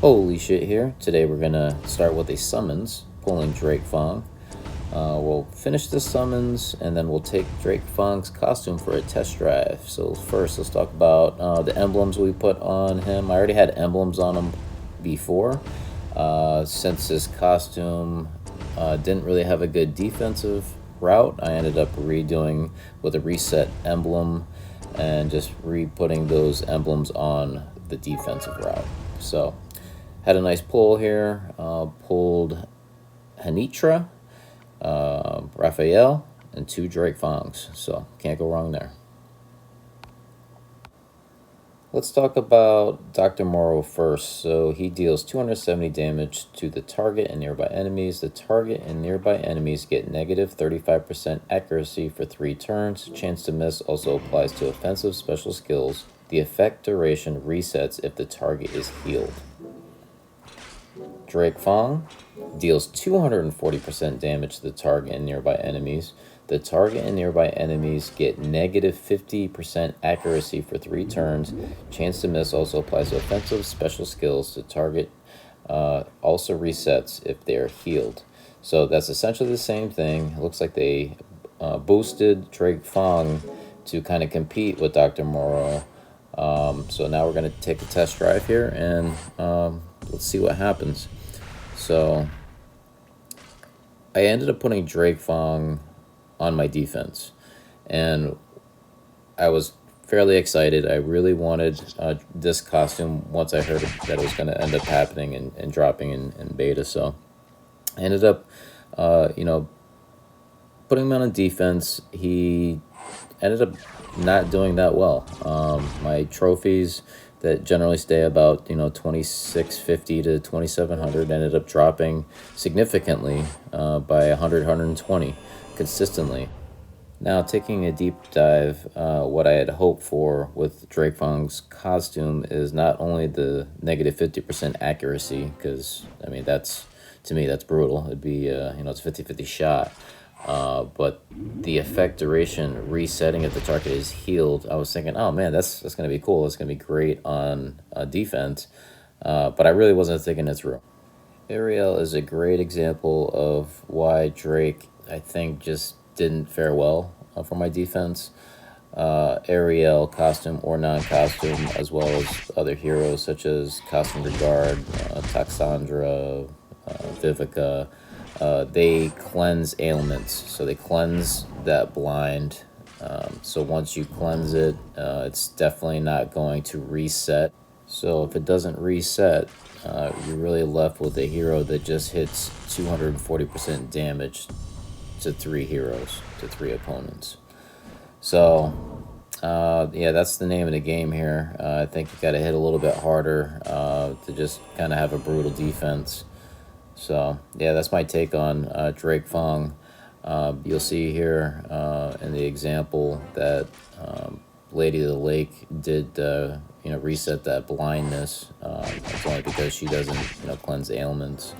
Holy shit here. Today we're gonna start with a summons, pulling Drake Fong. We'll finish the summons and then we'll take Drake Fong's costume for a test drive. So first let's talk about the emblems we put on him. I already had emblems on him before. Since his costume didn't really have a good defensive route, I ended up redoing with a reset emblem and just re-putting those emblems on the defensive route. So had a nice pull here. Pulled Hanitra, Raphael, and 2 Drake Fongs. So can't go wrong there. Let's talk about Dr. Moreau first. So he deals 270 damage to the target and nearby enemies. The target and nearby enemies get negative 35% accuracy for 3 turns. Chance to miss also applies to offensive special skills. The effect duration resets if the target is healed. Drake Fong deals 240% damage to the target and nearby enemies. The target and nearby enemies get negative 50% accuracy for 3 turns. Chance to miss also applies to offensive special skills. The target also resets if they are healed. So that's essentially the same thing. It looks like they boosted Drake Fong to kind of compete with Dr. Moreau. So now we're going to take a test drive here and let's see what happens. So I ended up putting Drake Fong on my defense, and I was fairly excited. I really wanted this costume once I heard that it was going to end up happening and dropping in beta. So I ended up, putting him on defense. He ended up not doing that well. My trophies that generally stay about 2650 to 2700 ended up dropping significantly by 120 consistently. Now, taking a deep dive, what I had hoped for with Drake Fong's costume is not only the negative 50% accuracy, because I mean to me that's brutal. It'd be it's 50-50 shot. But the effect duration resetting if the target is healed, I was thinking, oh man, that's going to be cool. It's going to be great on defense. But I really wasn't thinking it through. Ariel is a great example of why Drake, I think, just didn't fare well for my defense. Ariel, costume or non-costume, as well as other heroes such as Costume Regard, Toxandra, Vivica, they cleanse ailments. So they cleanse that blind. So once you cleanse it, it's definitely not going to reset. So if it doesn't reset, you're really left with a hero that just hits 240% damage to 3 opponents. So yeah, that's the name of the game here. I think you got to hit a little bit harder to just kind of have a brutal defense. So yeah, that's my take on Drake Fong. You'll see here in the example that Lady of the Lake did reset that blindness. It's only because she doesn't cleanse ailments.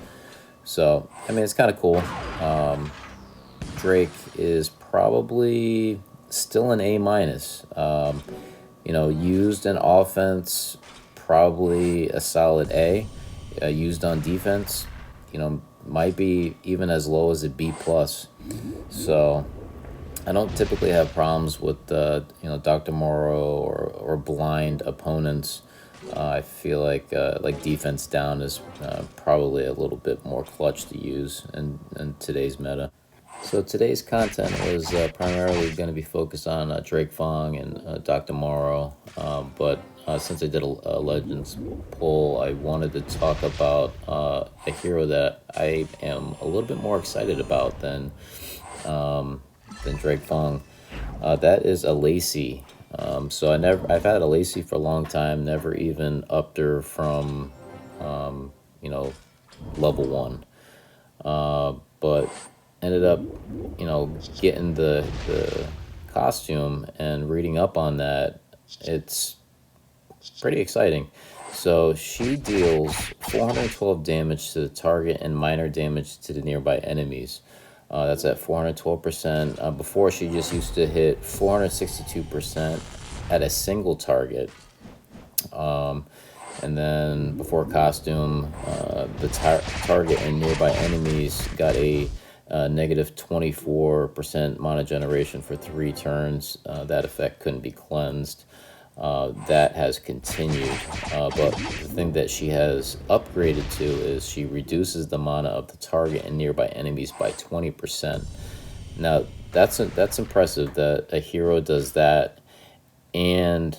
So I mean, it's kind of cool. Drake is probably still an A minus. Used in offense, probably a solid A. Used on defense, might be even as low as a B plus. So I don't typically have problems with Dr. Moreau or blind opponents. I feel like defense down is probably a little bit more clutch to use in today's meta. So today's content was primarily going to be focused on Drake Fong and Dr. Moreau, but since I did a Legends poll, I wanted to talk about a hero that I am a little bit more excited about than Drake Fong. That is a Lacey. So I've had a Lacey for a long time, never even upped her from level 1. But ended up, getting the costume and reading up on that. It's pretty exciting. So she deals 412 damage to the target and minor damage to the nearby enemies. That's at 412%. Before, she just used to hit 462% at a single target. And then before costume, the target and nearby enemies got a negative 24% mana generation for 3 turns. That effect couldn't be cleansed. That has continued, but the thing that she has upgraded to is she reduces the mana of the target and nearby enemies by 20%. Now that's impressive that a hero does that, and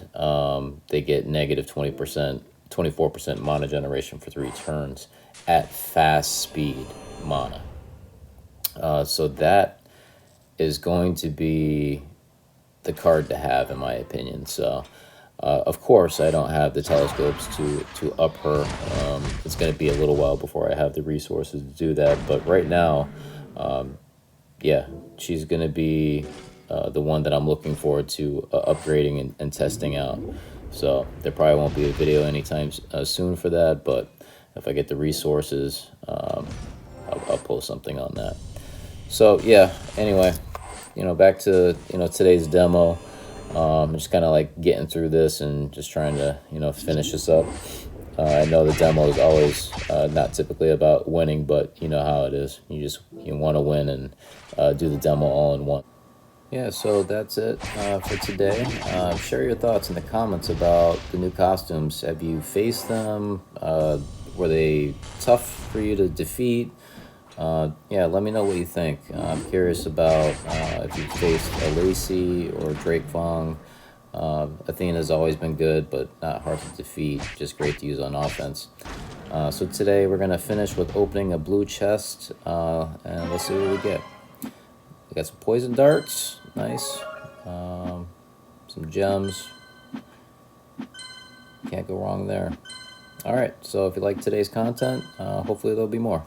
they get negative 20%, 24% mana generation for 3 turns at fast speed mana. So that is going to be the card to have, in my opinion. So, of course, I don't have the telescopes to up her. It's going to be a little while before I have the resources to do that. But right now, yeah, she's going to be the one that I'm looking forward to upgrading and testing out. So there probably won't be a video anytime soon for that. But if I get the resources, I'll post something on that. So yeah, anyway, back to, today's demo. Just kind of like getting through this and just trying to, finish this up. I know the demo is always not typically about winning, but you know how it is. You want to win and do the demo all in one. Yeah, so that's it for today. Share your thoughts in the comments about the new costumes. Have you faced them? Were they tough for you to defeat? Yeah, let me know what you think. I'm curious about if you've faced a Lacey or Drake Fong. Athena's always been good, but not hard to defeat. Just great to use on offense. So today we're going to finish with opening a blue chest, and let's see what we get. We got some poison darts. Nice. Some gems. Can't go wrong there. All right, so if you like today's content, hopefully there'll be more.